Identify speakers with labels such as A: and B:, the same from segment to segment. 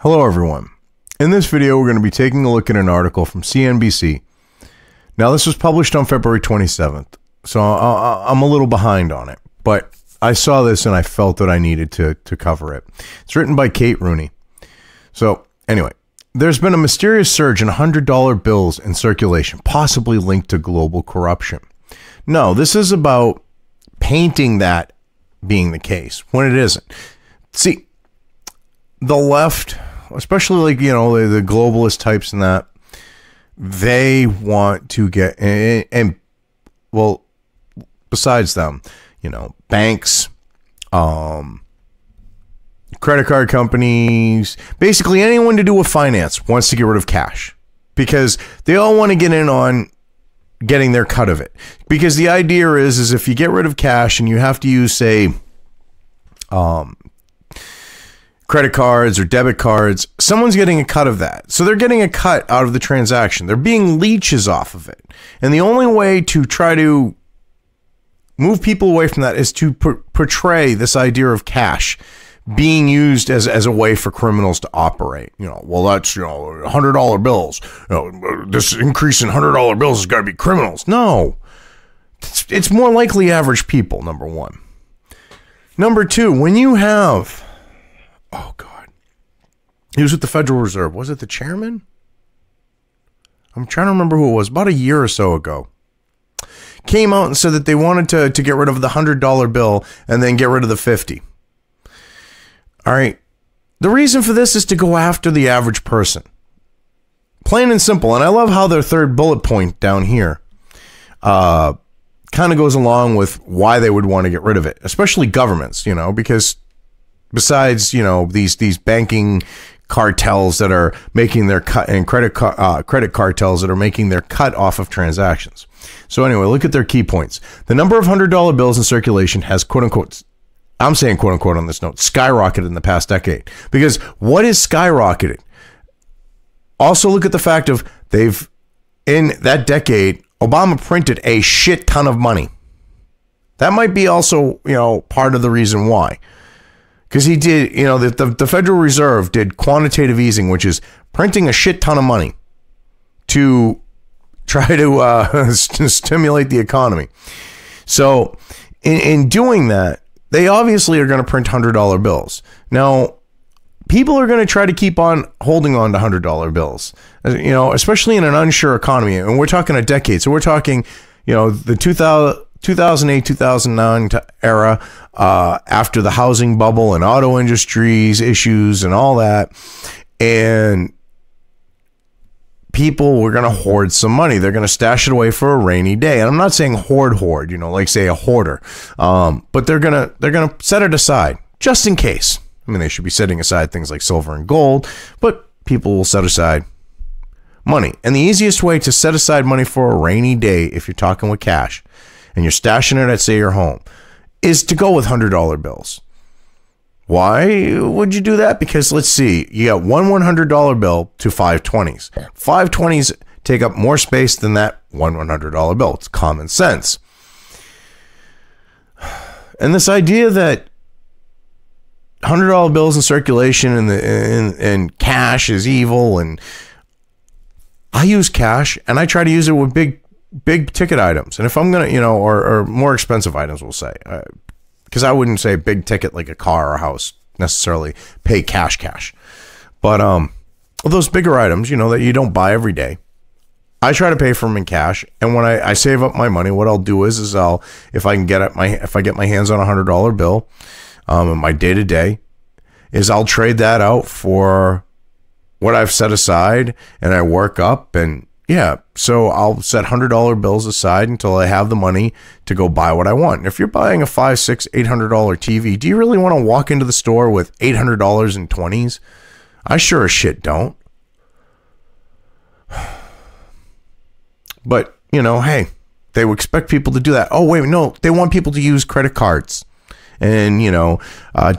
A: Hello everyone. In this video we're going to be taking a look at an article from CNBC. Now this was published on February 27th, so I'm a little behind on it, but I saw this and I felt that I needed to cover it. It's written by Kate Rooney. So anyway, there's been a mysterious surge in $100 bills in circulation, possibly linked to global corruption. No, this is about painting that being the case when it isn't. See, the left, especially the globalist types and that, they want to get, and well, besides them, banks, credit card companies, basically anyone to do with finance wants to get rid of cash because they all want to get in on getting their cut of it. Because the idea is if you get rid of cash and you have to use, say, credit cards or debit cards, someone's getting a cut of that. So they're getting a cut out of the transaction. They're being leeches off of it. And the only way to try to move people away from that is to portray this idea of cash being used as a way for criminals to operate. Well, that's, $100 bills. This increase in $100 bills has got to be criminals. No. It's more likely average people, number one. Number two, when you have... Oh, God. He was with the Federal Reserve. Was it the chairman? I'm trying to remember who it was. About a year or so ago. Came out and said that they wanted to get rid of the $100 bill and then get rid of the 50. All right. The reason for this is to go after the average person. Plain and simple. And I love how their third bullet point down here kind of goes along with why they would want to get rid of it. Especially governments, because... Besides, these banking cartels that are making their cut and credit cartels that are making their cut off of transactions. So anyway, look at their key points. The number of $100 bills in circulation has, quote unquote, I'm saying quote unquote on this note, skyrocketed in the past decade. Because what is skyrocketed? Also look at the fact of in that decade, Obama printed a shit ton of money. That might be also, part of the reason why. Because he did, the Federal Reserve did quantitative easing, which is printing a shit ton of money to try to stimulate the economy. So in doing that, they obviously are going to print $100 bills. Now, people are going to try to keep on holding on to $100 bills, especially in an unsure economy. And we're talking a decade. So we're talking, the 2008, 2009 era, after the housing bubble and auto industries issues and all that. And people were going to hoard some money. They're going to stash it away for a rainy day. And I'm not saying hoard, like say a hoarder. But they're going to set it aside just in case. I mean, they should be setting aside things like silver and gold, but people will set aside money. And the easiest way to set aside money for a rainy day, if you're talking with cash, and you're stashing it at, say, your home, is to go with $100 bills. Why would you do that? Because let's see, you got one $100 bill to 520s. 520s take up more space than that one $100 bill. It's common sense. And this idea that $100 bills in circulation and cash is evil, and I use cash and I try to use it with big ticket items. And if I'm going to, or more expensive items, we'll say, because I wouldn't say big ticket like a car or a house necessarily pay cash. But those bigger items, that you don't buy every day, I try to pay for them in cash. And when I save up my money, what I'll do is if I get my hands on a $100 bill, in my day to day, is I'll trade that out for what I've set aside, and I work up. And yeah, so I'll set $100 bills aside until I have the money to go buy what I want. And if you're buying a $500, $600, $800 TV, do you really want to walk into the store with $800 in 20s? I sure as shit don't. But, hey, they would expect people to do that. Oh, wait, no, they want people to use credit cards and,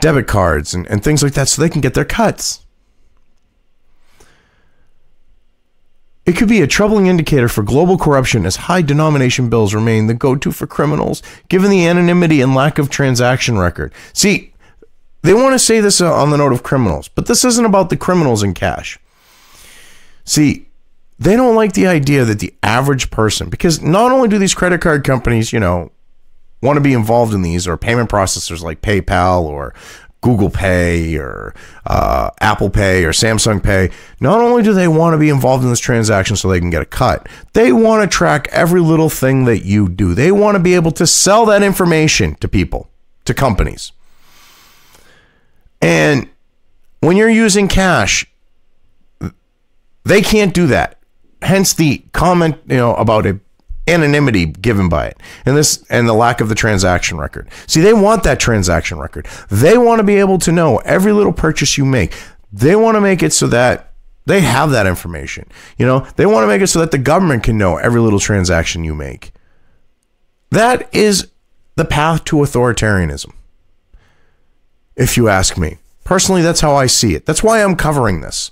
A: debit cards and things like that so they can get their cuts. It could be a troubling indicator for global corruption as high denomination bills remain the go-to for criminals, given the anonymity and lack of transaction record. See, they want to say this on the note of criminals, but this isn't about the criminals in cash. See, they don't like the idea that the average person, because not only do these credit card companies, want to be involved in these, or payment processors like PayPal or Google Pay or Apple Pay or Samsung Pay, not only do they want to be involved in this transaction so they can get a cut, they want to track every little thing that you do. They want to be able to sell that information to people, to companies. And when you're using cash, they can't do that. Hence the comment, about it, anonymity given by it, and the lack of the transaction record. See, they want that transaction record. They want to be able to know every little purchase you make. They want to make it so that they have that information. They want to make it so that the government can know every little transaction you make. That is the path to authoritarianism, if you ask me. Personally, that's how I see it. That's why I'm covering this.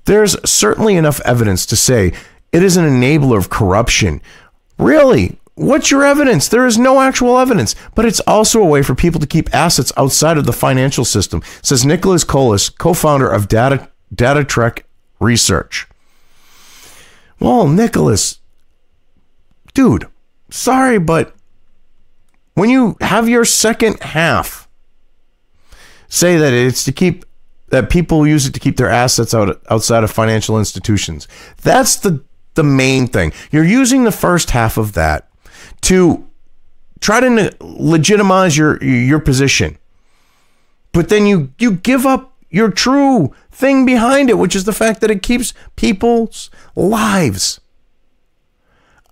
A: There's certainly enough evidence to say it is an enabler of corruption. Really? What's your evidence? There is no actual evidence, but it's also a way for people to keep assets outside of the financial system, says Nicholas Colas, co-founder of Data Trek Research. Well, Nicholas, dude, sorry, but when you have your second half say that it's to keep, that people use it to keep their assets outside of financial institutions, that's the main thing. You're using the first half of that to try to legitimize your position, but then you give up your true thing behind it, which is the fact that it keeps people's lives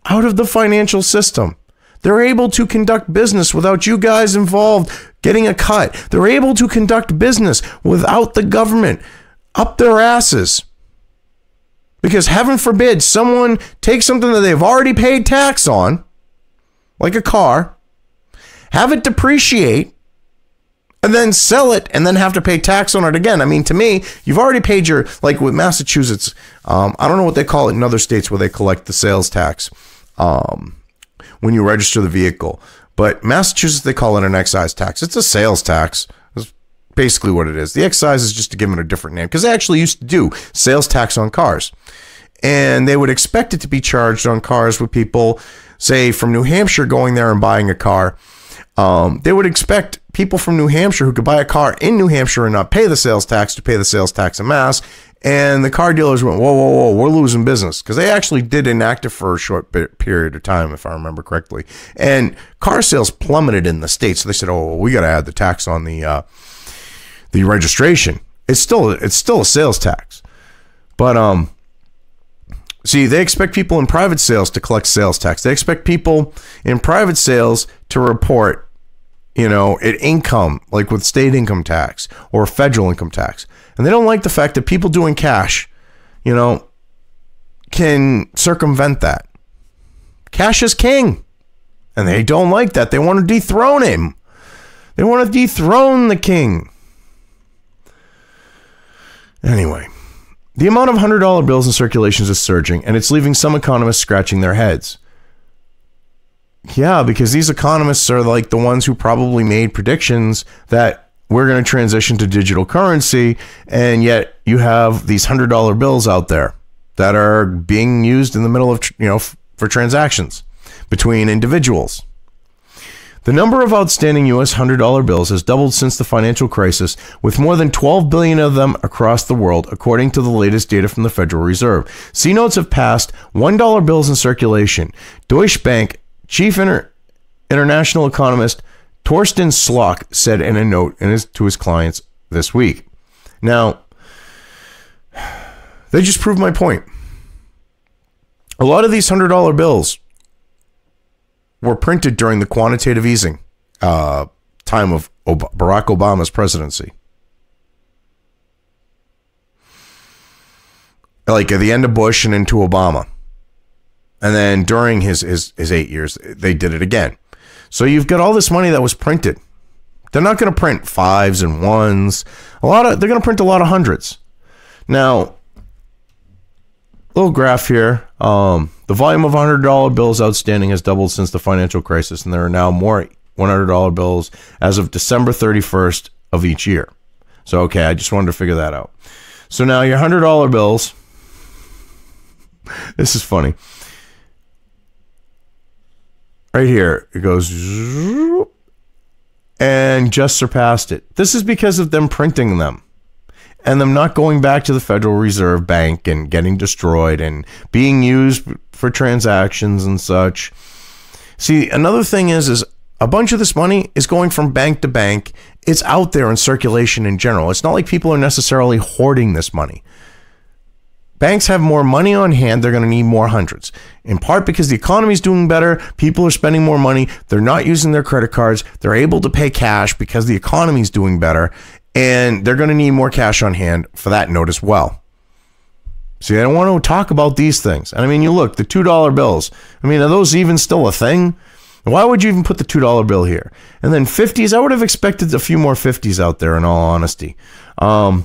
A: out of the financial system. They're able to conduct business without you guys involved getting a cut. They're able to conduct business without the government up their asses. Because heaven forbid someone takes something that they've already paid tax on, like a car, have it depreciate, and then sell it and then have to pay tax on it again. I mean, to me, you've already paid your, like with Massachusetts, I don't know what they call it in other states where they collect the sales tax when you register the vehicle. But Massachusetts, they call it an excise tax. It's a sales tax. That's basically what it is. The excise is just to give it a different name, because they actually used to do sales tax on cars. And they would expect it to be charged on cars with people, say, from New Hampshire going there and buying a car. They would expect people from New Hampshire who could buy a car in New Hampshire and not pay the sales tax to pay the sales tax in Mass. And the car dealers went, whoa, whoa, whoa, we're losing business. Because they actually did enact it for a short period of time, if I remember correctly. And car sales plummeted in the States. So they said, oh, we got to add the tax on the registration. It's still a sales tax. But see, they expect people in private sales to collect sales tax. They expect people in private sales to report, at income, like with state income tax or federal income tax. And they don't like the fact that people doing cash, can circumvent that. Cash is king. And they don't like that. They want to dethrone him. They want to dethrone the king. Anyway, the amount of $100 bills in circulations is surging, and it's leaving some economists scratching their heads. Yeah, because these economists are like the ones who probably made predictions that we're going to transition to digital currency, and yet you have these $100 bills out there that are being used in the middle of, for transactions between individuals. The number of outstanding U.S. $100 bills has doubled since the financial crisis, with more than 12 billion of them across the world, according to the latest data from the Federal Reserve. C-notes have passed $1 bills in circulation. Deutsche Bank chief international economist Torsten Slock said in a note to his clients this week. Now, they just proved my point. A lot of these $100 bills were printed during the quantitative easing time of Barack Obama's presidency. Like at the end of Bush and into Obama. And then during his 8 years, they did it again. So you've got all this money that was printed. They're not going to print fives and ones. They're going to print a lot of hundreds. Now, little graph here. The volume of $100 bills outstanding has doubled since the financial crisis, and there are now more $100 bills as of December 31st of each year. So, okay, I just wanted to figure that out. So now your $100 bills, this is funny. Right here, it goes and just surpassed it. This is because of them printing them and them not going back to the Federal Reserve Bank and getting destroyed and being used for transactions and such. See, another thing is a bunch of this money is going from bank to bank. It's out there in circulation in general. It's not like people are necessarily hoarding this money. Banks have more money on hand. They're going to need more hundreds. In part because the economy is doing better. People are spending more money. They're not using their credit cards. They're able to pay cash because the economy is doing better. And they're going to need more cash on hand for that note as well. See, I don't want to talk about these things. And I mean, you look, the $2 bills. I mean, are those even still a thing? Why would you even put the $2 bill here? And then 50s, I would have expected a few more 50s out there in all honesty. I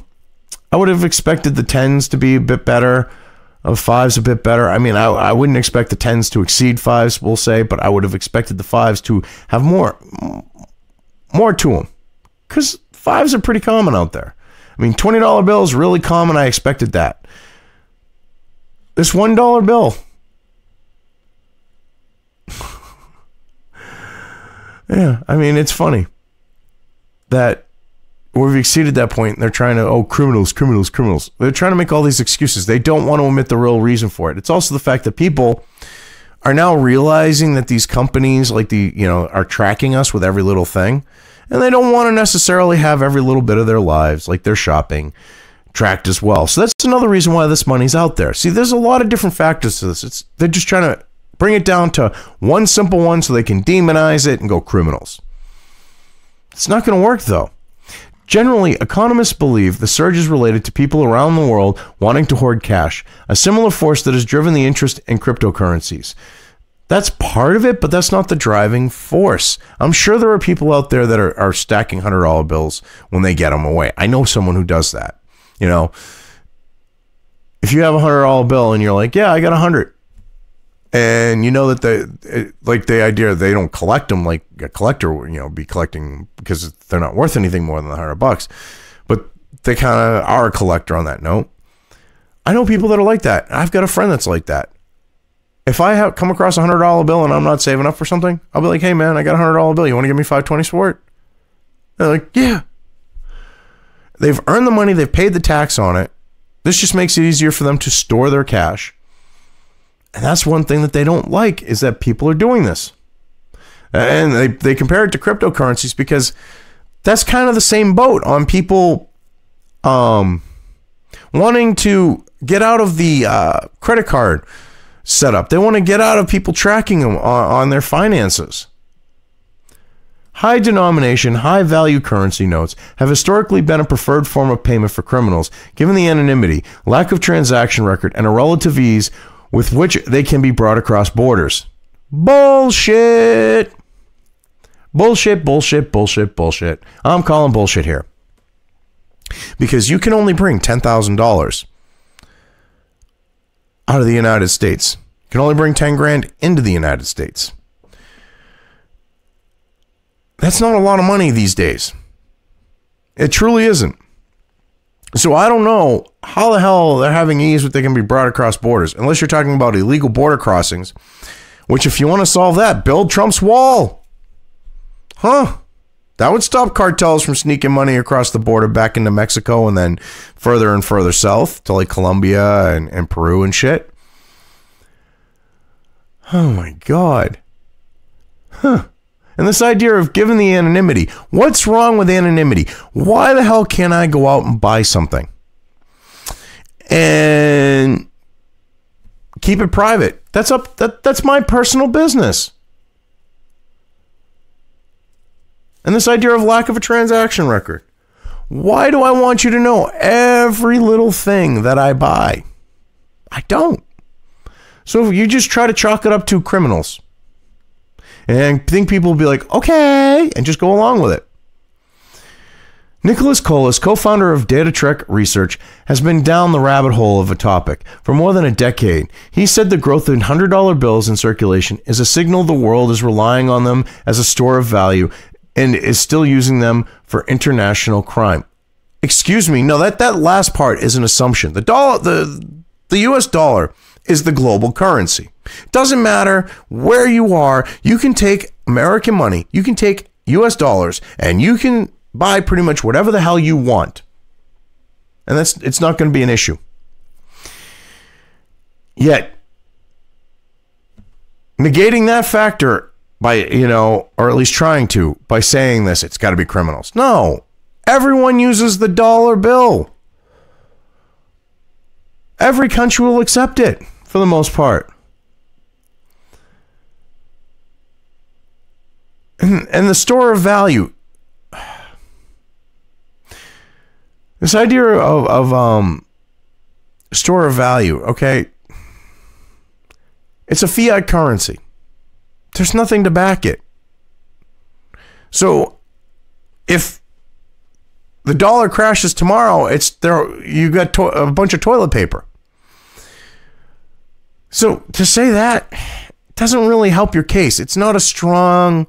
A: would have expected the 10s to be a bit better, of 5s a bit better. I mean, I wouldn't expect the 10s to exceed 5s, we'll say, but I would have expected the 5s to have more to them. Because 5s are pretty common out there. I mean, $20 bill is really common. I expected that. This $1 bill. Yeah, I mean, it's funny that we've exceeded that point. And they're trying to, criminals. They're trying to make all these excuses. They don't want to admit the real reason for it. It's also the fact that people are now realizing that these companies are tracking us with every little thing. And they don't want to necessarily have every little bit of their lives, like their shopping, tracked as well. So that's another reason why this money's out there. See, there's a lot of different factors to this. They're just trying to bring it down to one simple one so they can demonize it and go criminals. It's not going to work, though. Generally, economists believe the surge is related to people around the world wanting to hoard cash, a similar force that has driven the interest in cryptocurrencies. That's part of it, but that's not the driving force. I'm sure there are people out there that are stacking $100 bills when they get them away. I know someone who does that. You know, if you have a $100 bill and you're like, yeah, I got 100. And you know that the idea they don't collect them like a collector, be collecting because they're not worth anything more than $100, but they kind of are a collector on that note. I know people that are like that. I've got a friend that's like that. If I come across a $100 bill and I'm not saving up for something, I'll be like, hey man, I got a $100 bill. You want to give me 520 for it? They're like, yeah. They've earned the money. They've paid the tax on it. This just makes it easier for them to store their cash. And that's one thing that they don't like is that people are doing this. And they compare it to cryptocurrencies because that's kind of the same boat on people wanting to get out of the credit card setup. They want to get out of people tracking them on their finances. High denomination, high value currency notes have historically been a preferred form of payment for criminals, given the anonymity, lack of transaction record, and a relative ease with which they can be brought across borders. Bullshit. Bullshit. I'm calling bullshit here. Because you can only bring $10,000 out of the United States. You can only bring 10 grand into the United States. That's not a lot of money these days. It truly isn't. So I don't know how the hell they're having ease that they can be brought across borders, unless you're talking about illegal border crossings, which if you want to solve that, build Trump's wall. Huh? That would stop cartels from sneaking money across the border back into Mexico and then further and further south to like Colombia and Peru and shit. Oh my God. Huh. And this idea of giving the anonymity. What's wrong with anonymity? Why the hell can't I go out and buy something and keep it private? That's my personal business. And this idea of lack of a transaction record. Why do I want you to know every little thing that I buy? I don't. So you just try to chalk it up to criminals. And I think people will be like, okay, and just go along with it. Nicholas Colas, co-founder of Data Trek Research, has been down the rabbit hole of a topic for more than a decade. He said the growth in $100 bills in circulation is a signal the world is relying on them as a store of value and is still using them for international crime. Excuse me. No, that last part is an assumption. The US dollar is the global currency. Doesn't matter where you are. You can take American money. You can take US dollars and you can buy pretty much whatever the hell you want. And it's not going to be an issue. Yet, negating that factor by, or at least trying to, by saying this, it's got to be criminals. No, everyone uses the dollar bill. Every country will accept it for the most part. And the store of value. This idea of store of value, okay? It's a fiat currency. There's nothing to back it. So if the dollar crashes tomorrow, it's there. You got a bunch of toilet paper. So to say that doesn't really help your case. It's not a strong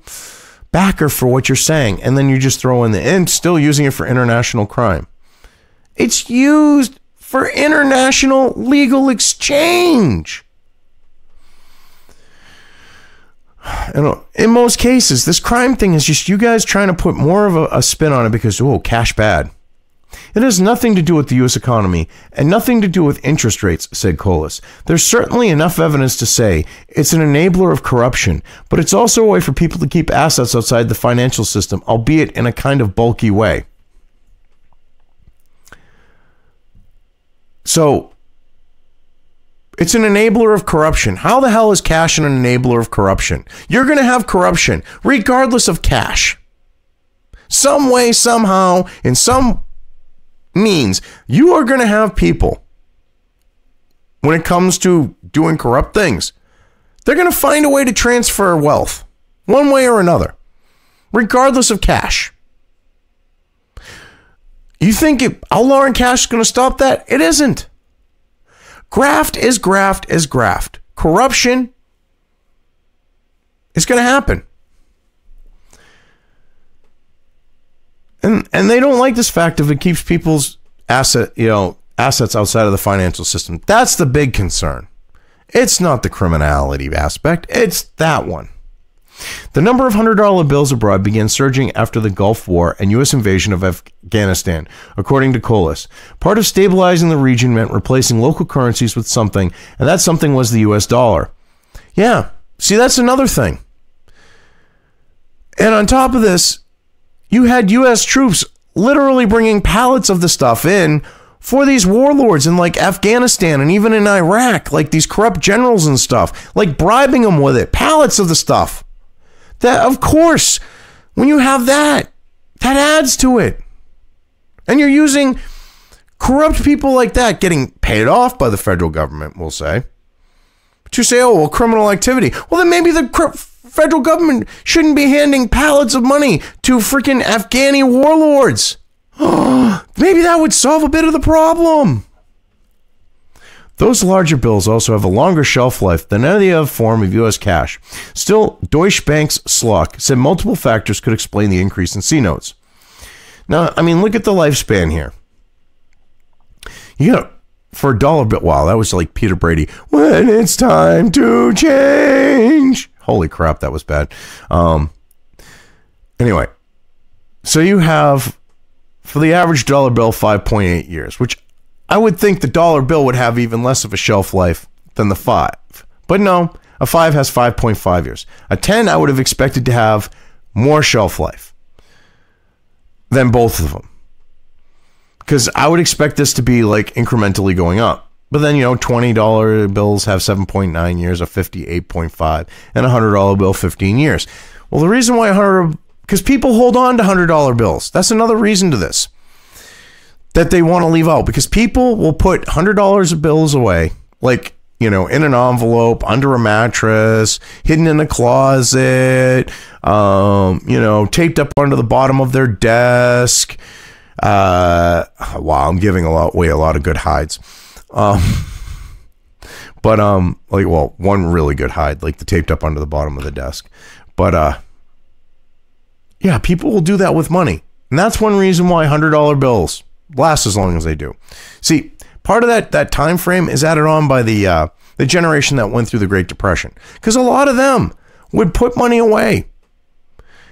A: backer for what you're saying. And then you just throw in the end, still using it for international crime. It's used for international legal exchange. And in most cases, this crime thing is just you guys trying to put more of a spin on it because, cash bad. It has nothing to do with the U.S. economy and nothing to do with interest rates, said Colas. There's certainly enough evidence to say it's an enabler of corruption, but it's also a way for people to keep assets outside the financial system, albeit in a kind of bulky way. So, it's an enabler of corruption. How the hell is cash an enabler of corruption? You're going to have corruption regardless of cash. Some way, somehow, in some means, you are going to have people, when it comes to doing corrupt things, they're going to find a way to transfer wealth, one way or another, regardless of cash. You think outlawing cash is going to stop that? It isn't. Graft is graft is graft. Corruption is going to happen. And they don't like this fact if it keeps people's assets outside of the financial system. That's the big concern. It's not the criminality aspect. It's that one. The number of $100 bills abroad began surging after the Gulf War and U.S. invasion of Afghanistan, according to Colas. Part of stabilizing the region meant replacing local currencies with something, and that something was the U.S. dollar. Yeah, see, that's another thing. And on top of this, you had U.S. troops literally bringing pallets of the stuff in for these warlords in like Afghanistan and even in Iraq, like these corrupt generals and stuff, like bribing them with it, pallets of the stuff. That, of course, when you have that adds to it. And you're using corrupt people like that getting paid off by the federal government, we'll say. But you say, criminal activity. Well, then maybe the federal government shouldn't be handing pallets of money to freaking Afghani warlords. Maybe that would solve a bit of the problem. Those larger bills also have a longer shelf life than any other form of U.S. cash. Still, Deutsche Bank's Slock said multiple factors could explain the increase in C-notes. Now, I mean, look at the lifespan here. For a dollar bill, wow, that was like Peter Brady. When it's time to change. Holy crap, that was bad. Anyway, so you have, for the average dollar bill, 5.8 years, which I would think the dollar bill would have even less of a shelf life than the 5. But no, a 5 has 5.5 years. A 10 I would have expected to have more shelf life than both of them. Because I would expect this to be like incrementally going up. But then, $20 bills have 7.9 years, a 58.5, and a $100 bill 15 years. Well, the reason why because people hold on to $100 bills. That's another reason to this that they want to leave out, because people will put $100 of bills away, like, in an envelope, under a mattress, hidden in a closet, taped up under the bottom of their desk. Wow, I'm giving away a lot of good hides. One really good hide, like the taped up under the bottom of the desk. But Yeah, people will do that with money. And that's one reason why $100 bills last as long as they do. See, part of that time frame is added on by the generation that went through the Great Depression. Because a lot of them would put money away.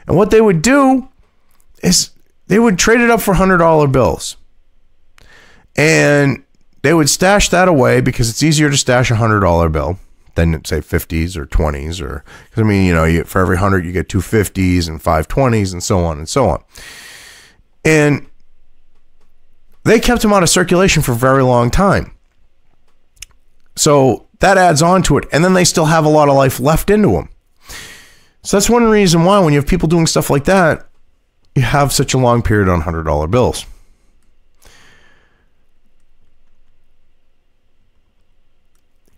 A: And what they would do is they would trade it up for $100 bills. And they would stash that away because it's easier to stash a $100 bill than, say, 50s or 20s. Or, because I mean, you know, for every 100, you get 2 50s and 5 20s and so on and so on. And they kept them out of circulation for a very long time. So that adds on to it. And then they still have a lot of life left into them. So that's one reason why when you have people doing stuff like that, you have such a long period on $100 bills.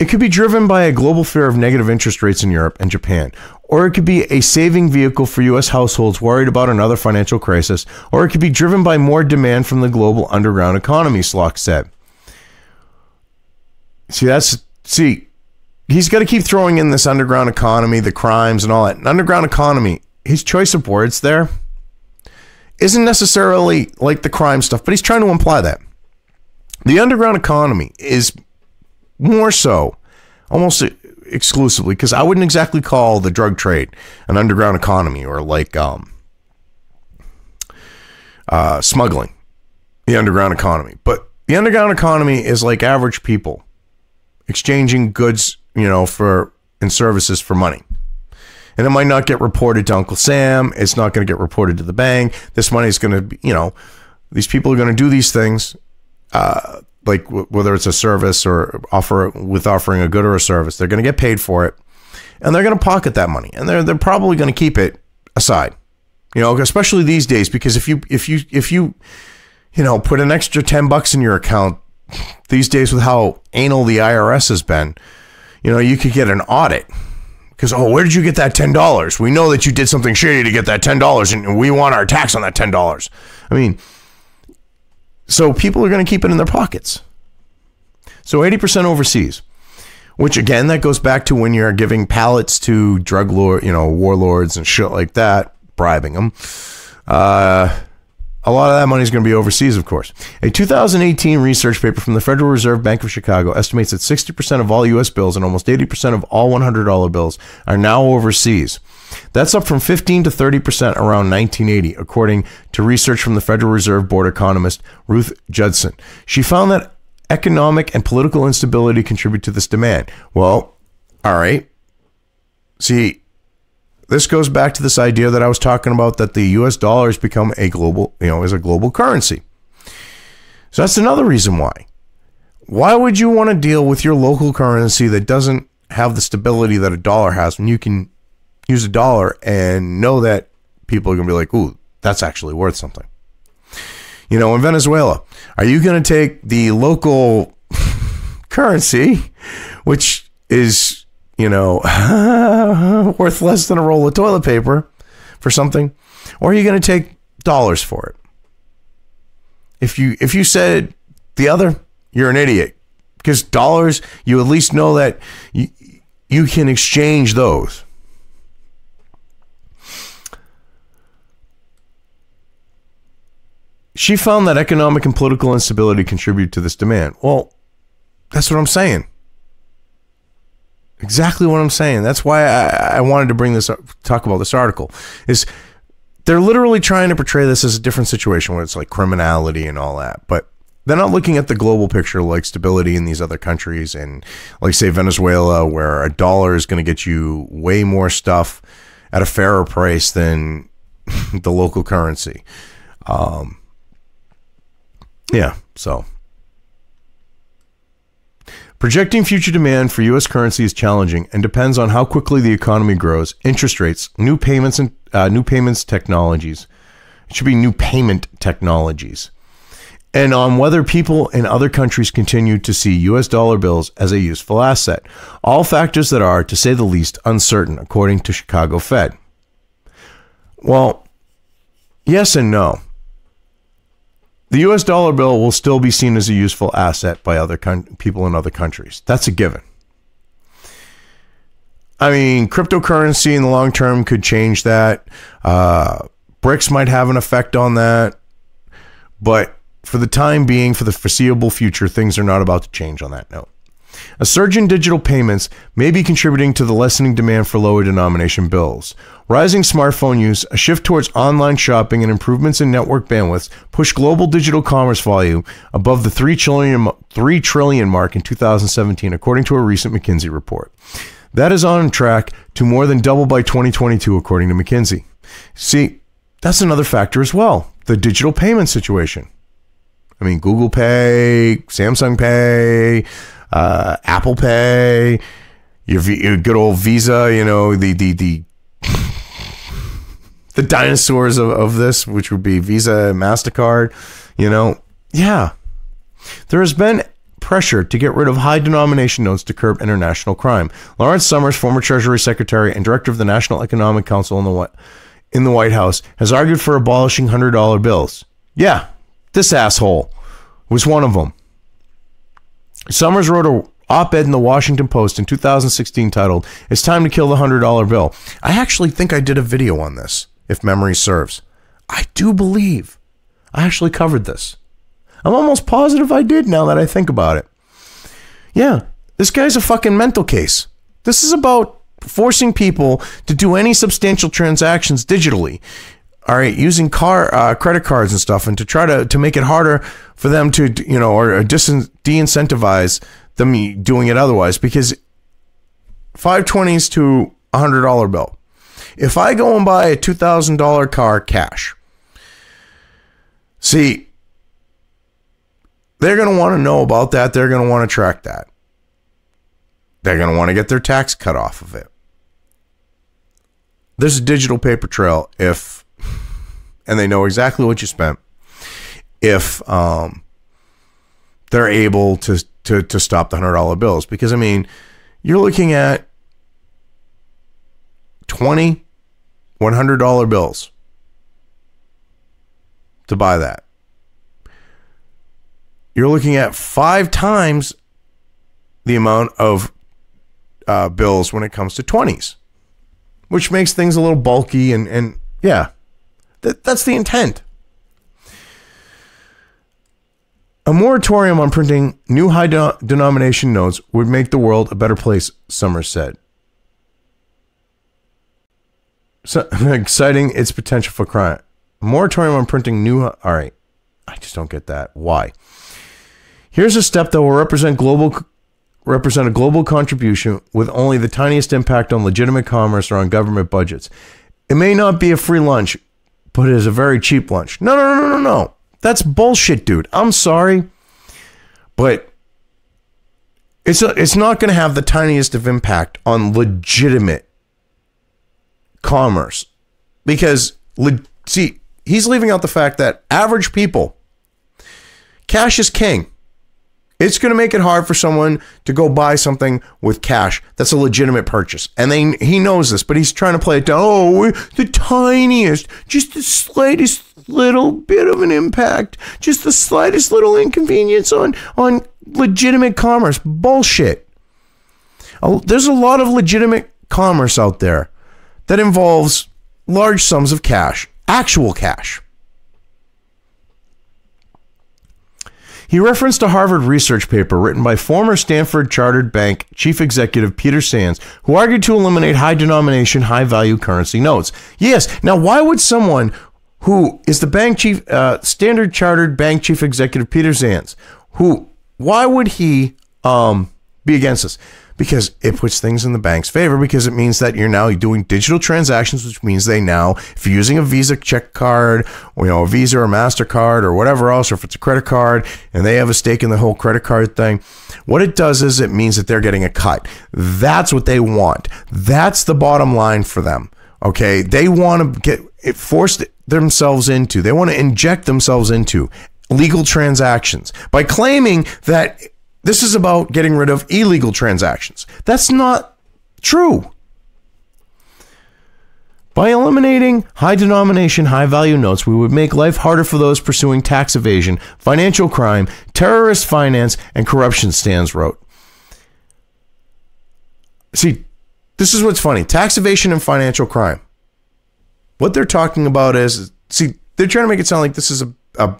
A: It could be driven by a global fear of negative interest rates in Europe and Japan, or it could be a saving vehicle for U.S. households worried about another financial crisis, or it could be driven by more demand from the global underground economy, Slock said. See, he's got to keep throwing in this underground economy, the crimes and all that. An underground economy, his choice of words there isn't necessarily like the crime stuff, but he's trying to imply that. The underground economy is more so, almost exclusively, because I wouldn't exactly call the drug trade an underground economy or like smuggling, the underground economy. But the underground economy is like average people exchanging goods, you know, and services for money. And it might not get reported to Uncle Sam. It's not going to get reported to the bank. This money is going to be, you know, these people are going to do these things, like whether it's a service or offering a good or a service, they're going to get paid for it, and they're going to pocket that money, and they're probably going to keep it aside, you know, especially these days, because if you put an extra $10 in your account these days with how anal the IRS has been, you know, you could get an audit because, oh, where did you get that $10? We know that you did something shady to get that $10, and we want our tax on that $10. I mean, so people are going to keep it in their pockets. So 80% overseas, which again, that goes back to when you're giving pallets to drug warlords and shit like that, bribing them. A lot of that money is going to be overseas, of course. A 2018 research paper from the Federal Reserve Bank of Chicago estimates that 60% of all U.S. bills and almost 80% of all $100 bills are now overseas. That's up from 15 to 30% around 1980, according to research from the Federal Reserve Board economist Ruth Judson. She found that economic and political instability contribute to this demand. Well, all right. See, this goes back to this idea that I was talking about, that the U.S. dollar has become a global, is a global currency. So that's another reason why. Why would you want to deal with your local currency that doesn't have the stability that a dollar has, when you can use a dollar and know that people are going to be like, ooh, that's actually worth something? You know, in Venezuela, are you going to take the local currency, which is, worth less than a roll of toilet paper for something, or are you going to take dollars for it? If you said the other, you're an idiot, because dollars, you at least know that you can exchange those. She found that economic and political instability contribute to this demand. Well, that's what I'm saying. Exactly what I'm saying. That's why I wanted to bring this up, talk about this article. Is they're literally trying to portray this as a different situation where it's like criminality and all that, but they're not looking at the global picture, like stability in these other countries, and like, say, Venezuela, where a dollar is going to get you way more stuff at a fairer price than the local currency. Yeah, so projecting future demand for U.S. currency is challenging and depends on how quickly the economy grows, interest rates, new payments technologies. It should be new payment technologies, and on whether people in other countries continue to see U.S. dollar bills as a useful asset. All factors that are, to say the least, uncertain, according to Chicago Fed. Well, yes and no. The U.S. dollar bill will still be seen as a useful asset by other people in other countries. That's a given. I mean, cryptocurrency in the long term could change that. BRICS might have an effect on that. But for the time being, for the foreseeable future, things are not about to change on that note. A surge in digital payments may be contributing to the lessening demand for lower denomination bills. Rising smartphone use, a shift towards online shopping, and improvements in network bandwidths push global digital commerce volume above the $3 trillion mark in 2017, according to a recent McKinsey report. That is on track to more than double by 2022, according to McKinsey. See, that's another factor as well, the digital payment situation. I mean, Google Pay, Samsung Pay, Apple Pay, your good old Visa, you know, the dinosaurs of this, which would be Visa and MasterCard, you know. Yeah. There has been pressure to get rid of high denomination notes to curb international crime. Lawrence Summers, former Treasury Secretary and Director of the National Economic Council in the White House, has argued for abolishing $100 bills. Yeah, this asshole was one of them. Summers wrote an op-ed in the Washington Post in 2016 titled, "It's Time to Kill the $100 Bill." I actually think I did a video on this, if memory serves. I do believe I actually covered this. I'm almost positive I did now that I think about it. Yeah, this guy's a fucking mental case. This is about forcing people to do any substantial transactions digitally. All right, using credit cards and stuff, and to try to make it harder for them to, you know, or de-incentivize them doing it otherwise. Because 520s to $100 bill. If I go and buy a $2,000 car cash, see, they're going to want to know about that. They're going to want to track that. They're going to want to get their tax cut off of it. There's a digital paper trail and they know exactly what you spent if they're able to stop the $100 bills. Because, I mean, you're looking at 20 $100 bills to buy that. You're looking at 5 times the amount of bills when it comes to 20s, which makes things a little bulky. And yeah, that's the intent. A moratorium on printing new high denomination notes would make the world a better place, Summers said, citing its potential for crime. A moratorium on printing new... All right. I just don't get that. Why? Here's a step that will represent a global contribution with only the tiniest impact on legitimate commerce or on government budgets. It may not be a free lunch, but it is a very cheap lunch. No. That's bullshit, dude. I'm sorry, but it's not going to have the tiniest of impact on legitimate commerce, because see, he's leaving out the fact that average people, cash is king. It's going to make it hard for someone to go buy something with cash that's a legitimate purchase. And he knows this, but he's trying to play it down. Oh, the tiniest, just the slightest little bit of an impact, just the slightest little inconvenience on legitimate commerce. Bullshit. There's a lot of legitimate commerce out there that involves large sums of cash, actual cash. He referenced a Harvard research paper written by former Stanford Chartered Bank chief executive Peter Sands, who argued to eliminate high denomination, high value currency notes. Yes. Now, why would someone who is the Standard Chartered Bank chief executive Peter Sands, why would he be against this? Because it puts things in the bank's favor, because it means that you're now doing digital transactions, which means they now, if you're using a Visa check card, or, a Visa or MasterCard or whatever else, or if it's a credit card and they have a stake in the whole credit card thing, what it does is it means that they're getting a cut. That's what they want. That's the bottom line for them. Okay. They want to get it forced themselves into, they want to inject themselves into legal transactions by claiming that this is about getting rid of illegal transactions. That's not true. By eliminating high denomination, high value notes, we would make life harder for those pursuing tax evasion, financial crime, terrorist finance, and corruption, Stans wrote. See, this is what's funny. Tax evasion and financial crime. What they're talking about is, see, they're trying to make it sound like this is a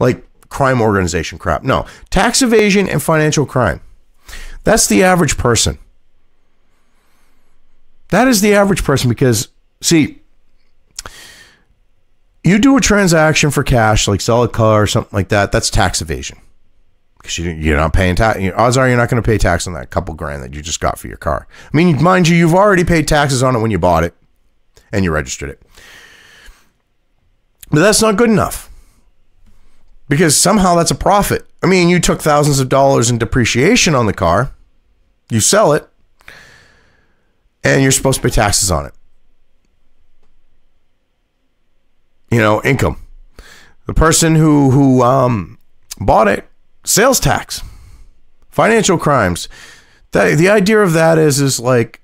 A: like crime organization crap. No, tax evasion and financial crime. That's the average person. That is the average person because, see, you do a transaction for cash, like sell a car or something like that, that's tax evasion. Because you're not paying tax. Odds are you're not going to pay tax on that couple grand that you just got for your car. I mean, mind you, you've already paid taxes on it when you bought it and you registered it. But that's not good enough. Because somehow that's a profit. I mean, you took thousands of dollars in depreciation on the car. You sell it. And you're supposed to pay taxes on it. You know, income. The person who bought it, sales tax, financial crimes. The idea of that is like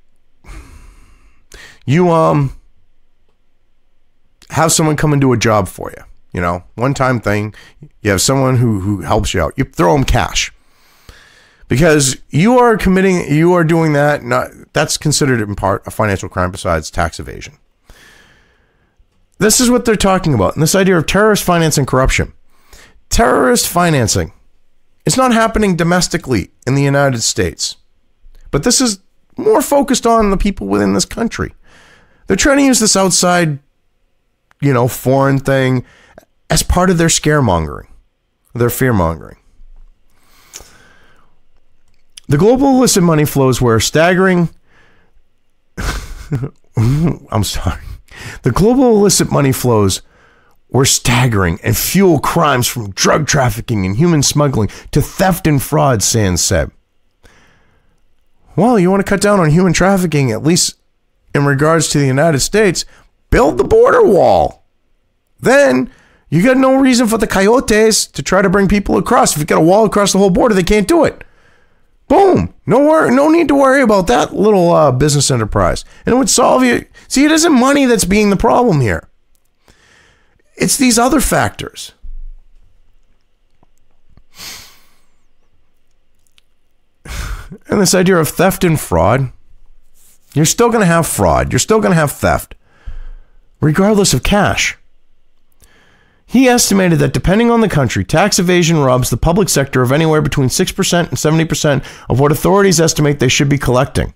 A: you have someone come and do a job for you. You know, one-time thing. You have someone who helps you out. You throw them cash. Because you are doing that. That's considered in part a financial crime besides tax evasion. This is what they're talking about. And this idea of terrorist finance and corruption. Terrorist financing. It's not happening domestically in the United States. But this is more focused on the people within this country. They're trying to use this outside, foreign thing as part of their scaremongering, their fear-mongering. The global illicit money flows were staggering. I'm sorry. The global illicit money flows were staggering and fuel crimes from drug trafficking and human smuggling to theft and fraud, Sands said. Well, you want to cut down on human trafficking, at least in regards to the United States, build the border wall. Then you got no reason for the coyotes to try to bring people across. If you got a wall across the whole border, they can't do it. Boom. No need to worry about that little business enterprise. And it would solve you. See, it isn't money that's being the problem here. It's these other factors. And this idea of theft and fraud. You're still going to have fraud. You're still going to have theft. Regardless of cash. He estimated that depending on the country, tax evasion robs the public sector of anywhere between 6% and 70% of what authorities estimate they should be collecting.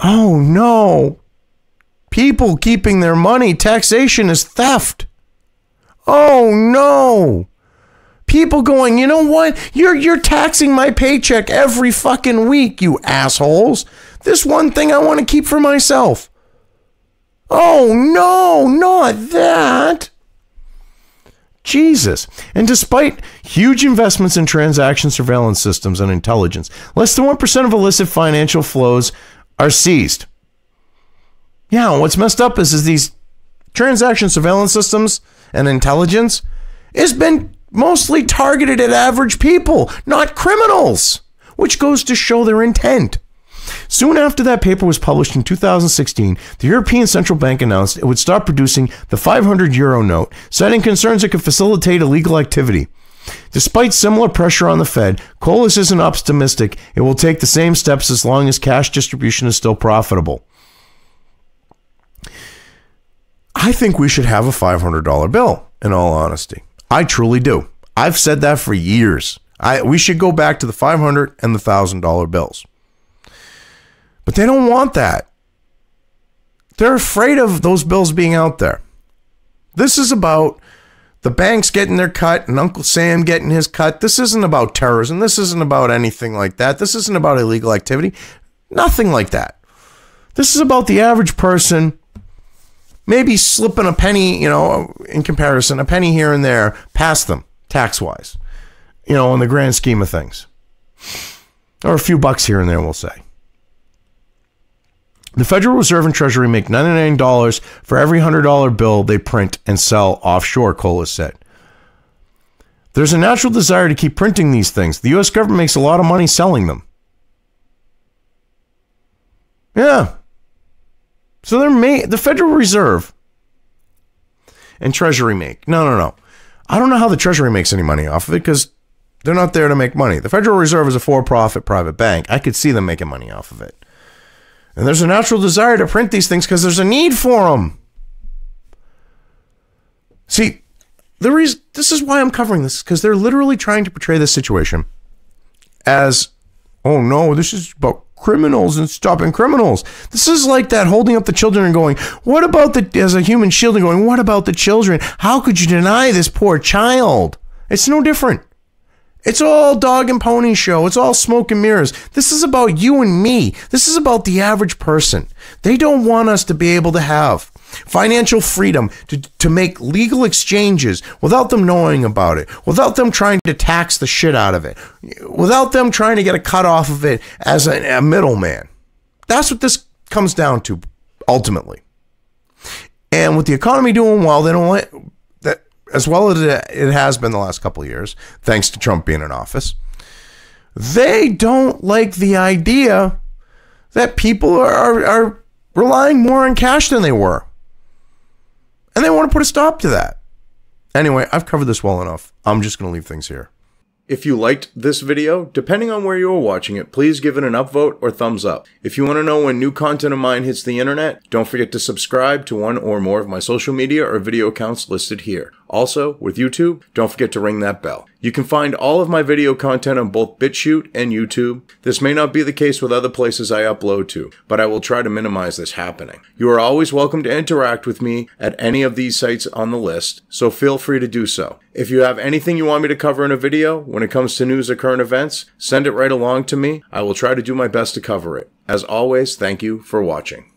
A: Oh no. People keeping their money, taxation is theft. Oh no. People going, you know what? You're taxing my paycheck every fucking week, you assholes. This one thing I want to keep for myself. Oh, no, not that. Jesus. And despite huge investments in transaction surveillance systems and intelligence, less than 1% of illicit financial flows are seized. Yeah, what's messed up is these transaction surveillance systems and intelligence has been mostly targeted at average people, not criminals, which goes to show their intent. Soon after that paper was published in 2016, the European Central Bank announced it would stop producing the 500 euro note, citing concerns it could facilitate illegal activity. Despite similar pressure on the Fed, Colas isn't optimistic it will take the same steps as long as cash distribution is still profitable. I think we should have a $500 bill, in all honesty. I truly do. I've said that for years. We should go back to the $500 and the $1,000 bills. But they don't want that. They're afraid of those bills being out there. This is about the banks getting their cut and Uncle Sam getting his cut. This isn't about terrorism. This isn't about anything like that. This isn't about illegal activity. Nothing like that. This is about the average person maybe slipping a penny, in comparison, a penny here and there past them, tax-wise, in the grand scheme of things. Or a few bucks here and there, we'll say. The Federal Reserve and Treasury make $99 for every $100 bill they print and sell offshore, Colas said. There's a natural desire to keep printing these things. The U.S. government makes a lot of money selling them. Yeah. So the Federal Reserve and Treasury make. No. I don't know how the Treasury makes any money off of it because they're not there to make money. The Federal Reserve is a for-profit private bank. I could see them making money off of it. And there's a natural desire to print these things because there's a need for them. See, this is why I'm covering this, because they're literally trying to portray this situation as, oh no, this is about criminals and stopping criminals. This is like that holding up the children and going, what about as a human shield, and going, what about the children? How could you deny this poor child? It's no different. It's all dog and pony show. It's all smoke and mirrors. This is about you and me. This is about the average person. They don't want us to be able to have financial freedom to make legal exchanges without them knowing about it, without them trying to tax the shit out of it, without them trying to get a cut off of it as a middleman. That's what this comes down to ultimately. And with the economy doing well, they don't let that, as well as it has been the last couple of years, thanks to Trump being in office. They don't like the idea that people are relying more on cash than they were. And they want to put a stop to that. Anyway, I've covered this well enough. I'm just going to leave things here. If you liked this video, depending on where you are watching it, please give it an upvote or thumbs up. If you want to know when new content of mine hits the internet, don't forget to subscribe to one or more of my social media or video accounts listed here. Also, with YouTube, don't forget to ring that bell. You can find all of my video content on both BitChute and YouTube. This may not be the case with other places I upload to, but I will try to minimize this happening. You are always welcome to interact with me at any of these sites on the list, so feel free to do so. If you have anything you want me to cover in a video, when it comes to news or current events, send it right along to me. I will try to do my best to cover it. As always, thank you for watching.